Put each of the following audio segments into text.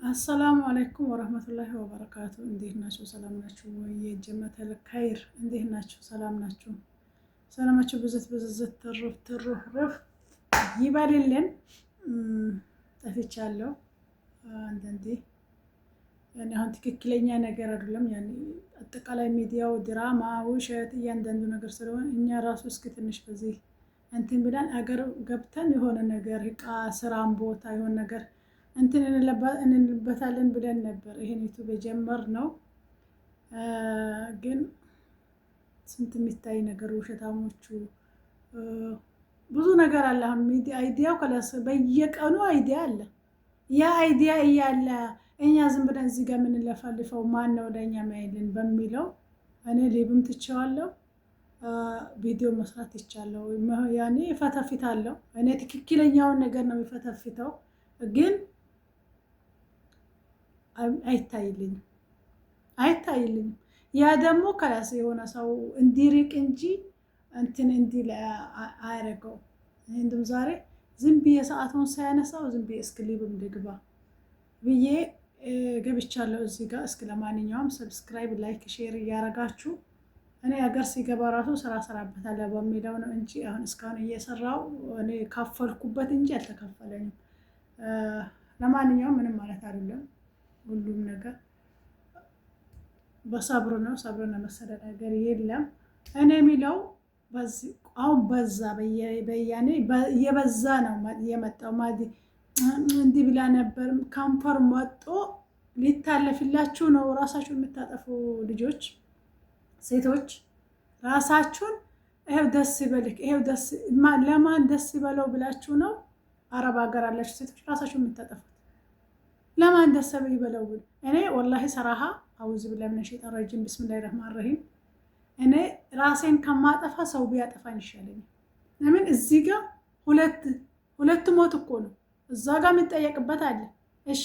አሰላሙ አለይኩም ወረህመቱላሂ ወበረካቱ። እንዴት ናችሁ? ሰላም ናችሁ ወይ? የጀመተል ኸይር እንዴት ናችሁ? ሰላም ናችሁ? ሰላማችሁ ብዝት ብዝት ትርፍ ትርፍ ይበልልን። ጠፍቻለሁ አንዳንዴ ያኔ አሁን ትክክለኛ ነገር አይደለም። ያኔ አጠቃላይ ሚዲያው ድራማ፣ ውሸት፣ እያንዳንዱ ነገር ስለሆነ እኛ ራሱ እስኪ ትንሽ በዚህ እንትን ብለን አገር ገብተን የሆነ ነገር እቃ ስራም ቦታ የሆነ ነገር እንትን እንልበታለን ብለን ነበር ይሄን ዩቲዩብ የጀመርነው። ግን ስንት የሚታይ ነገር ውሸታሞቹ ብዙ ነገር አለ። አሁን ሚዲያ አይዲያው ከላስ በየቀኑ አይዲያ አለ። ያ አይዲያ እያለ እኛ ዝም ብለን እዚህ ጋር የምንለፈልፈው ማን ነው ለእኛ ማይልን በሚለው እኔ ሌብም ትቼዋለሁ፣ ቪዲዮ መስራት ይቻለው። ያኔ ፈተፍታለሁ። እኔ ትክክለኛውን ነገር ነው የሚፈተፍተው ግን አይታይልኝም። ያ ደግሞ ከላስ የሆነ ሰው እንዲርቅ እንጂ እንትን እንዲል አያደርገው። እንድም ዛሬ ዝም ብዬ ሰዓቱን ሳያነሳው ዝም ብዬ እስኪ ሊብም ልግባ ብዬ ገብቻለሁ እዚህ ጋር። እስኪ ለማንኛውም ሰብስክራይብ፣ ላይክ፣ ሼር እያረጋችሁ እኔ ሀገር ሲገባ ራሱ ስራ ሰራበታለሁ በሚለው ነው እንጂ አሁን እስካሁን እየሰራው እኔ ካፈልኩበት እንጂ አልተከፈለኝም። ለማንኛውም ምንም ማለት አይደለም። ሁሉም ነገር በሰብር ነው። ሰብርን መሰለ ነገር የለም። እኔ የሚለው አሁን በዛ በያኔ የበዛ ነው የመጣው። እንዲህ ብላ ነበር ካምፐር መጦ ሊታለፍላችሁ ነው። ራሳችሁን የምታጠፉ ልጆች፣ ሴቶች ራሳችሁን ይሄው ደስ ይበልክ፣ ይሄው ደስ ለማን ደስ ይበለው ብላችሁ ነው አረብ ሀገር አላችሁ ሴቶች ራሳችሁን የምታጠፉት። ለማን ደስ ይበለው ብል እኔ ወላሂ ሰራሃ አውዝ ብላ ምን ሸይጣን ረጂም ቢስሚላሂር ረህማን ረሂም። እኔ ራሴን ከማጠፋ ሰው ቢያጠፋኝ ይሻለኛል። ለምን እዚህ ጋር ሁለት ሞት እኮ ነው፣ እዛ ጋር የሚጠየቅበት አለ። እሺ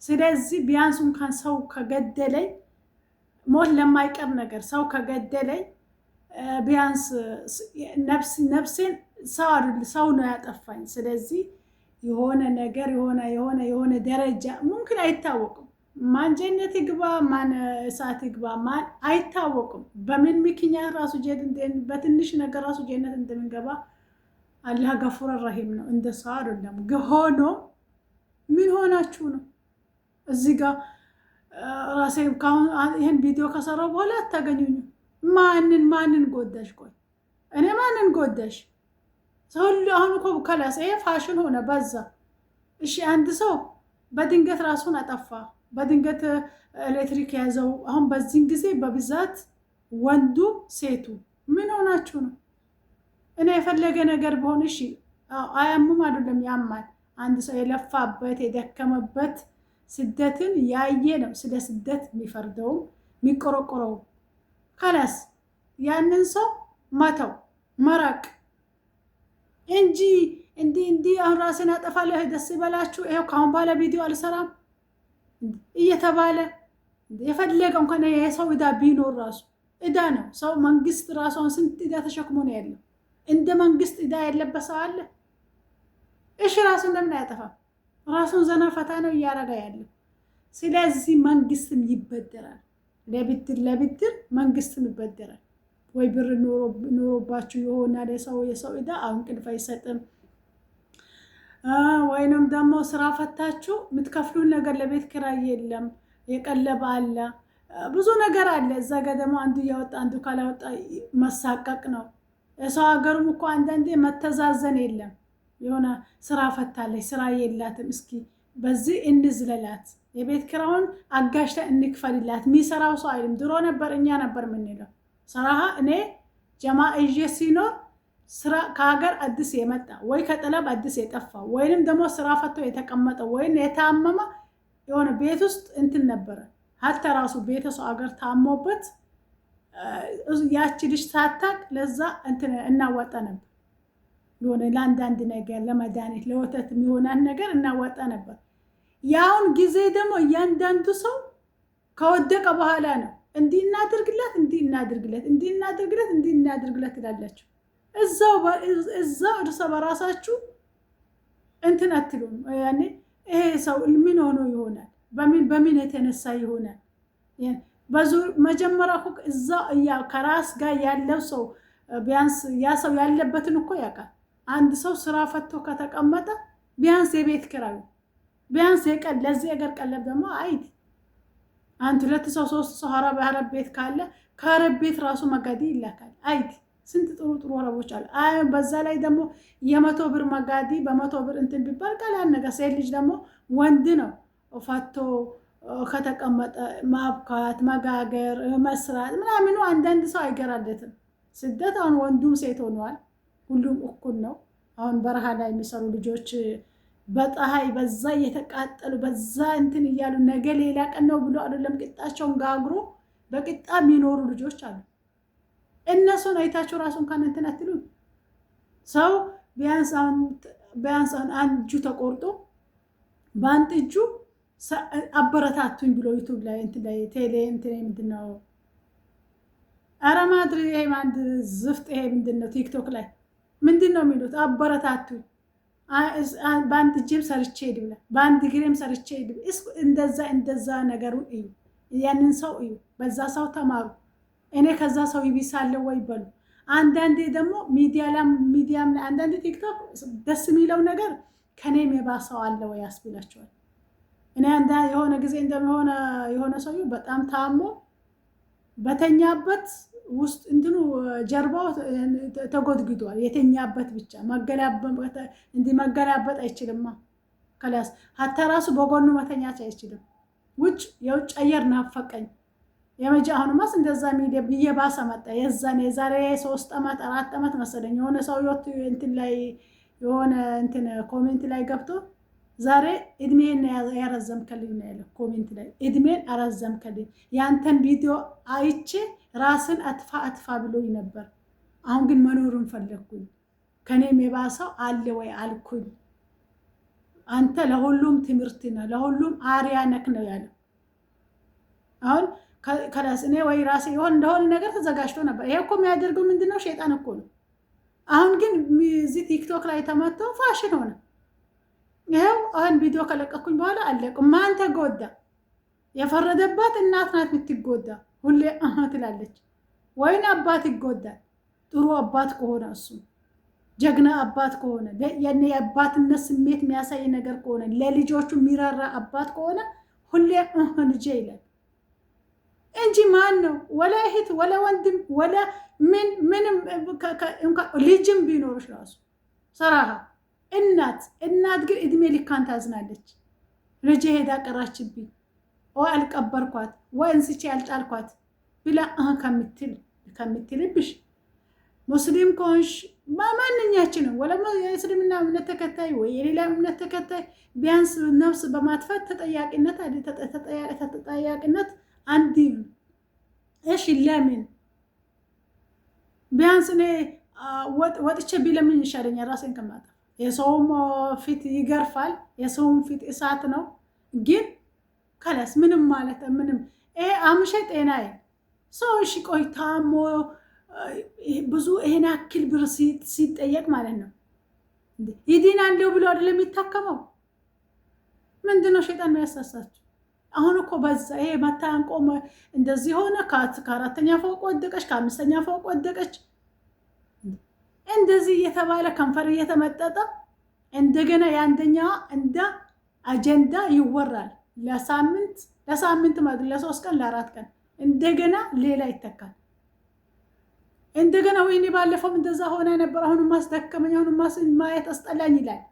ስለዚህ ቢያንስ እንኳን ሰው ከገደለኝ ሞት ለማይቀር ነገር ሰው ከገደለኝ ቢያንስ ነፍሴን ሰው ነው ያጠፋኝ። ስለዚህ የሆነ ነገር የሆነ ደረጃ ሙምኪን አይታወቅም። ማን ጀነት ይግባ ማን እሳት ይግባ ማን አይታወቅም። በምን ምክንያት ራሱ በትንሽ ነገር ራሱ ጀነት እንደምንገባ አላህ ገፉር ረሂም ነው። እንደ ሰው አይደለም። ሆኖ ምን ሆናችሁ ነው እዚህ ጋር ራሴ ይሄን ቪዲዮ ከሰራው በኋላ አታገኙኝ። ማንን ጎዳሽ? ቆይ እኔ ማንን ጎዳሽ? ሰው አሁን እኮ ከላስ ይሄ ፋሽን ሆነ በዛ። እሺ አንድ ሰው በድንገት ራሱን አጠፋ፣ በድንገት ኤሌክትሪክ ያዘው። አሁን በዚህን ጊዜ በብዛት ወንዱ ሴቱ ምን ሆናችሁ ነው? እኔ የፈለገ ነገር ቢሆን እሺ አያምም አይደለም ያማል። አንድ ሰው የለፋበት የደከመበት ስደትን ያየ ነው ስለ ስደት የሚፈርደውም የሚቆረቆረው። ከላስ ያንን ሰው መተው መራቅ እንጂ እንዲህ አሁን ራስን አጠፋለሁ ደስ ይበላችሁ ይሄው ካሁን በኋላ ቪዲዮ አልሰራም እየተባለ የፈለገው እንኳን የሰው ዕዳ ቢኖር ራሱ ዕዳ ነው። ሰው መንግስት ራሱን ስንት ዕዳ ተሸክሞ ነው ያለው። እንደ መንግስት ዕዳ ያለበት ሰው አለ? እሺ ራሱን ለምን አያጠፋም? ራሱን ዘና ፈታ ነው እያረጋ ያለው። ስለዚህ መንግስትም ይበደራል፣ ለብድር መንግስትም ይበደራል። ወይ ብር ኖሮባችሁ ይሆናል የሰው ዕዳ አሁን ቅልፍ አይሰጥም። ወይንም ደግሞ ስራ ፈታችሁ የምትከፍሉን ነገር ለቤት ኪራይ የለም፣ የቀለበ አለ፣ ብዙ ነገር አለ። እዛ ጋር ደግሞ አንዱ እያወጣ አንዱ ካላወጣ መሳቀቅ ነው። የሰው ሀገሩም እኮ አንዳንዴ መተዛዘን የለም። የሆነ ስራ ፈታለች ስራ የላትም፣ እስኪ በዚህ እንዝለላት፣ የቤት ኪራዩን አጋሽታ እንክፈልላት። የሚሰራው ሰው አይልም። ድሮ ነበር እኛ ነበር የምንለው። ሰራሃ እኔ ጀማ እጄ ሲኖር ስራ ከሀገር አዲስ የመጣ ወይ ከጠለብ አዲስ የጠፋ ወይንም ደግሞ ስራ ፈቶ የተቀመጠ ወይም የታመመ የሆነ ቤት ውስጥ እንትን ነበረ። ሀታ ራሱ ቤተሰው ሀገር ታሞበት ያቺ ልጅ ሳታቅ ለዛ እንትን እናወጣ ነበር። የሆነ ለአንዳንድ ነገር ለመድኃኒት ለወተት የሚሆናን ነገር እናወጣ ነበር። ያውን ጊዜ ደግሞ እያንዳንዱ ሰው ከወደቀ በኋላ ነው እንዲህ እናድርግለት ትላላችሁ። እዛው እርስ በራሳችሁ እንትን አትሉም። ያኔ ይሄ ሰው ምን ሆኖ ይሆናል? በምን የተነሳ ይሆናል? በዙ መጀመሪያ እኮ እዛ ከራስ ጋር ያለው ሰው ቢያንስ ያ ሰው ያለበትን እኮ ያውቃል። አንድ ሰው ስራ ፈቶ ከተቀመጠ ቢያንስ የቤት ኪራይ ቢያንስ የቀን ለዚህ ሀገር ቀለብ ደግሞ አይት አንድ ሁለት ሰው ሶስት ሰው ሀረብ ቤት ካለ ከሀረብ ቤት ራሱ መጋዲ ይላካል። አይት ስንት ጥሩ ጥሩ ሀረቦች አሉ። በዛ ላይ ደግሞ የ100 ብር መጋዲ በ100 ብር እንትን ቢባል ቀላል ነገር። ሴት ልጅ ደግሞ ወንድ ነው ፈቶ ከተቀመጠ ማብካት፣ መጋገር፣ መስራት ምናምኑ አንዳንድ ሰው አይገራለትም። ስደት አሁን ወንዱም ሴት ሆኗል። ሁሉም እኩል ነው። አሁን በረሃ ላይ የሚሰሩ ልጆች በፀሐይ በዛ እየተቃጠሉ በዛ እንትን እያሉ ነገ ሌላ ቀን ነው ብሎ አይደለም ቂጣቸውን ጋግሮ በቂጣ የሚኖሩ ልጆች አሉ። እነሱን አይታችሁ ራሱን ካን እንትን አትሉ። ሰው ቢያንስ አንድ እጁ ተቆርጦ በአንድ እጁ አበረታቱኝ ብሎ ዩቱብ ላይ እንትን ላይ ቴሌ እንትን ምንድነው አረማድሪ ይሄ አንድ ዝፍጥ ይሄ ምንድነው ቲክቶክ ላይ ምንድነው የሚሉት አበረታቱኝ በአንድ እጅም ሰርቼ ይድብላ በአንድ እግሬም ሰርቼ ይድብ እንደዛ ነገሩን እዩ። ያንን ሰው እዩ። በዛ ሰው ተማሩ። እኔ ከዛ ሰው ይብሳለሁ ወይ በሉ። አንዳንዴ ደግሞ ሚዲያም አንዳንዴ ቲክቶክ ደስ የሚለው ነገር ከኔም የባሰው አለ ወይ ያስብላቸዋል። እኔ የሆነ ጊዜ እንደሆነ የሆነ ሰው በጣም ታሞ በተኛበት ውስጥ እንትኑ ጀርባው ተጎድግዷል። የተኛበት ብቻ መገላበጥ አይችልማ። ከላስ ሀታ ራሱ በጎኑ መተኛት አይችልም። የውጭ አየር ናፈቀኝ አሁንማስ እንደዛ ሚዲያ ብየባሰ መጣ። የዛሬ 3 ዓመት 4 ዓመት መሰለኝ የሆነ ሰው እንትን ላይ የሆነ እንትን ኮሜንት ላይ ገብቶ ዛሬ እድሜን ያረዘምከልኝ ነው ያለው። ኮሜንት ላይ እድሜን አረዘምከልኝ ያንተን ቪዲዮ አይቼ ራስን አጥፋ ብሎኝ ነበር። አሁን ግን መኖሩን ፈለግኩኝ። ከኔም የባሰው አለ ወይ አልኩኝ። አንተ ለሁሉም ትምህርት ነው፣ ለሁሉም አሪያ ነክ ነው ያለው። አሁን ከላስ እኔ ወይ ራሴ እንደሆነ ነገር ተዘጋጅቶ ነበር። ይሄ እኮ የሚያደርገው ምንድነው? ሸይጣን እኮ ነው። አሁን ግን እዚህ ቲክቶክ ላይ ተመቶ ፋሽን ሆነ። ይሄው አሁን ቪዲዮ ከለቀኩኝ በኋላ አለቁ። ማን ተጎዳ? የፈረደባት እናት ናት የምትጎዳ። ሁሌ ትላለች። ወይን አባት ይጎዳል። ጥሩ አባት ከሆነ እሱ ጀግና አባት ከሆነ የአባትነት ስሜት የሚያሳይ ነገር ከሆነ ለልጆቹ የሚራራ አባት ከሆነ ሁሌ ልጄ ይላል እንጂ ማን ነው? ወላ እህት ወላ ወንድም ወላ ምንም ልጅም ቢኖርሽ ራሱ ሰራሃ እናት ግን እድሜ ልካን ታዝናለች። ልጄ ሄዳ ቀራችብኝ ወይ አልቀበርኳት ወይ እንስቼ ያልጣልኳት ብላ ከምትልብሽ ሙስሊም ከሆንሽ ማንኛችንም ወላ የእስልምና እምነት ተከታይ ወይ የሌላ እምነት ተከታይ ቢያንስ ነፍስ በማጥፋት ተጠያቂነት አንድ እሺ ለምን ቢያንስ እኔ ወጥቼ ቢለምን ይሻለኛል ራሴን ከማጠፋ። የሰውም ፊት ይገርፋል፣ የሰውም ፊት እሳት ነው። ግን ከላስ ምንም ማለት ምንም ይሄ አምሼ ጤናዬ ሰው እሺ ቆይ ታሞ ብዙ ይሄን ያክል ብር ሲጠየቅ ማለት ነው ይድናለሁ ብሎ አይደለም የሚታከመው። ምንድነው ሸይጣን የሚያሳሳችሁ? አሁን እኮ በዛ ይሄ መታንቆም እንደዚህ ሆነ። ከአራተኛ ፎቅ ወደቀች፣ ከአምስተኛ ፎቅ ወደቀች፣ እንደዚህ እየተባለ ከንፈር እየተመጠጠ እንደገና የአንደኛዋ እንደ አጀንዳ ይወራል። ለሳምንት ማለት ለ3 ቀን ለ4 ቀን እንደገና ሌላ ይተካል። እንደገና ወይኔ ባለፈውም እንደዛ ሆነ ነበር፣ አሁንም ማስደከመኝ፣ አሁንም ማየት አስጠላኝ ይላል።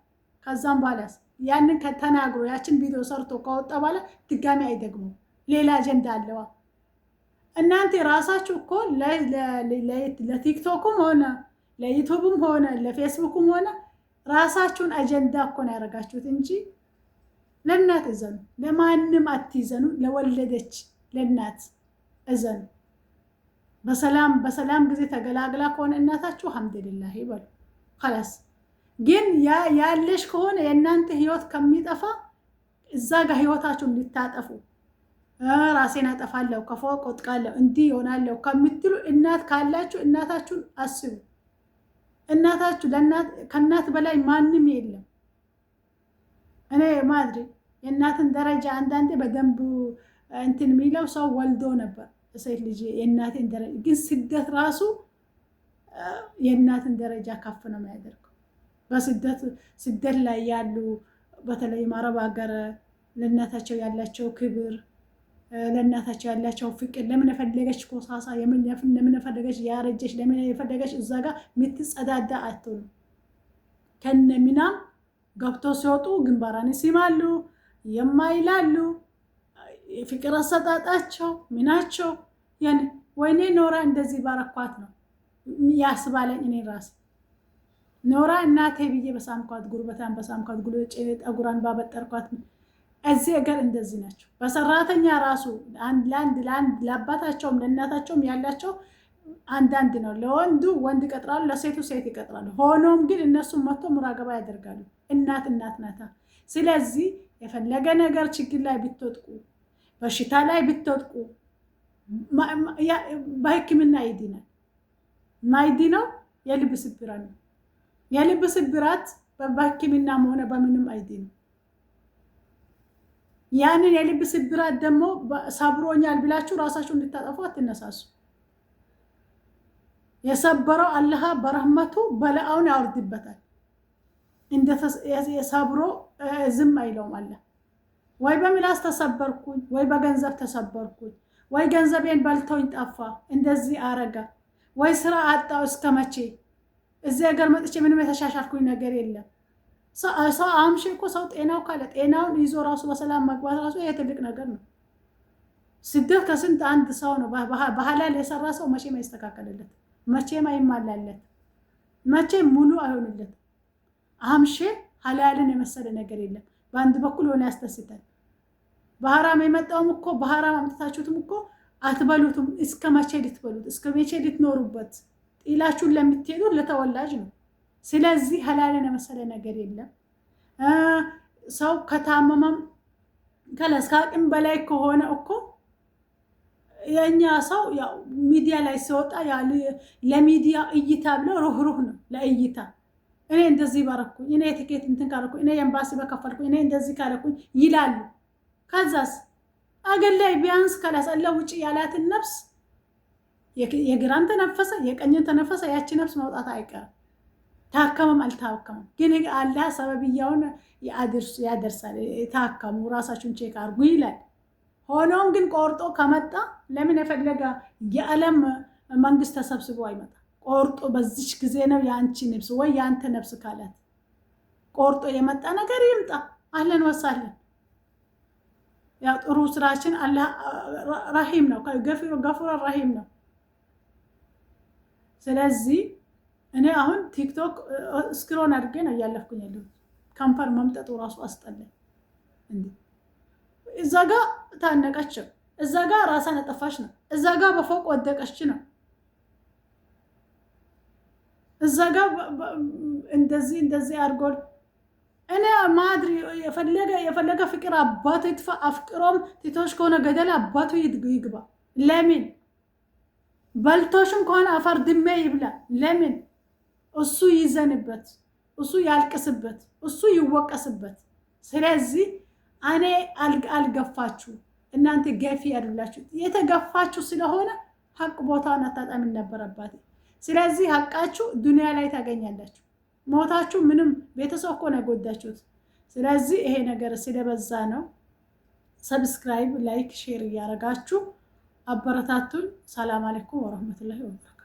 ከዛም በኋላስ ያንን ከተናግሮ ያችን ቪዲዮ ሰርቶ ካወጣ በኋላ ድጋሚ አይደግሙም። ሌላ አጀንዳ አለዋ። እናንተ ራሳችሁ እኮ ለቲክቶክም ሆነ ለዩቲዩብም ሆነ ለፌስቡክም ሆነ ራሳችሁን አጀንዳ እኮ ነው ያደረጋችሁት እንጂ ለእናት እዘኑ፣ ለማንም አትይዘኑ። ለወለደች ለእናት እዘኑ። በሰላም ጊዜ ተገላግላ ከሆነ እናታችሁ አልሐምዱሊላህ ይበሉ። خلاص ግን ያለሽ ከሆነ የእናንተ ህይወት ከሚጠፋ እዛ ጋር ህይወታችሁን ልታጠፉ ራሴን አጠፋለሁ ከፎቅ ወጥቃለሁ እንዲህ ይሆናለሁ ከምትሉ እናት ካላችሁ እናታችሁን አስቡ። እናታችሁ ከእናት በላይ ማንም የለም። እኔ ማድሪ የእናትን ደረጃ አንዳንዴ በደንብ እንትን የሚለው ሰው ወልዶ ነበር ሴት ልጅ የእናትን ደረጃ ግን ስደት ራሱ የእናትን ደረጃ ከፍ ነው የሚያደርገው። ስደት ላይ ያሉ በተለይ አረብ ሀገር ለእናታቸው ያላቸው ክብር፣ ለእናታቸው ያላቸው ፍቅር፣ ለምን የፈለገች ኮሳሳ፣ ለምን የፈለገች ያረጀች፣ ለምን የፈለገች እዛ ጋር የምትጸዳዳ አትሆንም። ከነሚናም ገብቶ ሲወጡ ግንባራን ይስማሉ፣ የማይላሉ ፍቅር አሰጣጣቸው ምናቸው ያን ወይኔ ኖራ እንደዚህ ባረኳት ነው ያስባለኝ። እኔ ራሴ ኖራ እናቴ ብዬ በሳምኳት ጉርበታን በሳምኳት ጠጉራን ባበጠርኳት። እዚህ ሀገር እንደዚህ ናቸው። በሰራተኛ ራሱ ለአንድ ለአባታቸውም ለእናታቸውም ያላቸው አንዳንድ ነው። ለወንዱ ወንድ ይቀጥራሉ፣ ለሴቱ ሴት ይቀጥራሉ። ሆኖም ግን እነሱም መጥቶ ሙራገባ ያደርጋሉ። እናት ናታ። ስለዚህ የፈለገ ነገር ችግር ላይ ብትወጥቁ፣ በሽታ ላይ ብትወጥቁ በሕክምና ይድናል። ማይድነው የልብ ስብራት ነው። የልብ ስብራት በሕክምናም ሆነ በምንም አይድንም። ያንን የልብ ስብራት ደግሞ ሰብሮኛል ብላችሁ ራሳችሁ እንድታጠፉ አትነሳሱ። የሰበረው አላህ በረህመቱ በላውን ያወርድበታል። የሰብሮ ዝም አይለውም አላህ። ወይ በምላስ ተሰበርኩኝ፣ ወይ በገንዘብ ተሰበርኩኝ፣ ወይ ገንዘቤን በልተውኝ ጠፋ፣ እንደዚህ አረጋ፣ ወይ ስራ አጣው። እስከ መቼ እዚህ ሀገር መጥቼ ምንም የተሻሻልኩኝ ነገር የለም። ሰው አምሽ እኮ ሰው ጤናው ካለ ጤናውን ይዞ ራሱ በሰላም መግባት ራሱ ይሄ ትልቅ ነገር ነው። ስደት ከስንት አንድ ሰው ነው በሐላል የሰራ ሰው መቼም አይስተካከልለት፣ መቼም አይማላለት፣ መቼም ሙሉ አይሆንለት። አምሽ ሐላልን የመሰለ ነገር የለም። በአንድ በኩል ሆነ ያስደስታል። በሐራም የመጣውም እኮ በሐራም አምጥታችሁትም እኮ አትበሉትም። እስከ መቼ ልትበሉት? እስከ መቼ ልትኖሩበት? ጢላችሁን ለምትሄዱ ለተወላጅ ነው። ስለዚህ ሐላልን የመሰለ ነገር የለም። ሰው ከታመመም ከአቅም በላይ ከሆነ እኮ የኛ ሰው ያው ሚዲያ ላይ ሲወጣ ለሚዲያ እይታ ብለው ሩህሩህ ነው ለእይታ። እኔ እንደዚህ ባረኩኝ፣ እኔ የትኬት እንትን ካረኩኝ፣ እኔ የኤምባሲ በከፈልኩኝ፣ እኔ እንደዚህ ካረኩኝ ይላሉ። ከዛስ አገር ላይ ቢያንስ ካላሰለ ውጪ ያላትን ነፍስ የግራን ተነፈሰ የቀኝን ተነፈሰ ያቺ ነፍስ መውጣት አይቀርም። ታከመም አልታከመም ግን አላህ ሰበብያውን ያደርሳል። ታከሙ ራሳችሁን ቼክ አርጉ ይላል። ሆኖም ግን ቆርጦ ከመጣ ለምን የፈለገ የዓለም መንግስት ተሰብስቦ አይመጣ? ቆርጦ በዚች ጊዜ ነው ያንቺ ነፍስ ወይ ያንተ ነፍስ ካላት ቆርጦ የመጣ ነገር ይምጣ። አህለን ወሳለን። ያው ጥሩ ስራችን አላህ ረሂም ነው፣ ገፉር ረሂም ነው። ስለዚህ እኔ አሁን ቲክቶክ ስክሮል አድርጌ ነው እያለፍኩኝ ያለሁት። ከንፈር መምጠጡ ራሱ አስጠላኝ። እንዴ እዛ ጋ ታነቀች ነው፣ እዛ ጋ ራሳን አጠፋች ነው፣ እዛ ጋ በፎቅ ወደቀች ነው፣ እዛ ጋ እንደዚህ አድርጎ እኔ ማድሪ የፈለገ ፍቅር አባቱ ይጥፋ። አፍቅሮም ቲቶሽ ከሆነ ገደል አባቱ ይግባ። ለምን በልቶሽም ከሆነ አፈር ድሜ ይብላ። ለምን እሱ ይዘንበት፣ እሱ ያልቅስበት፣ እሱ ይወቀስበት። ስለዚህ እኔ አልገፋችሁ፣ እናንተ ገፊ አይደላችሁ። የተገፋችሁ ስለሆነ ሀቅ ቦታውን አጣጣሚ ነበረባት። ስለዚህ ሀቃችሁ ዱንያ ላይ ታገኛላችሁ። ሞታችሁ ምንም ቤተሰብ እኮ ነው ጎዳችሁት። ስለዚህ ይሄ ነገር ስለበዛ ነው። ሰብስክራይብ፣ ላይክ፣ ሼር እያደረጋችሁ አበረታቱን። ሰላም አለይኩም ወራህመቱላሂ ወበረካቱ።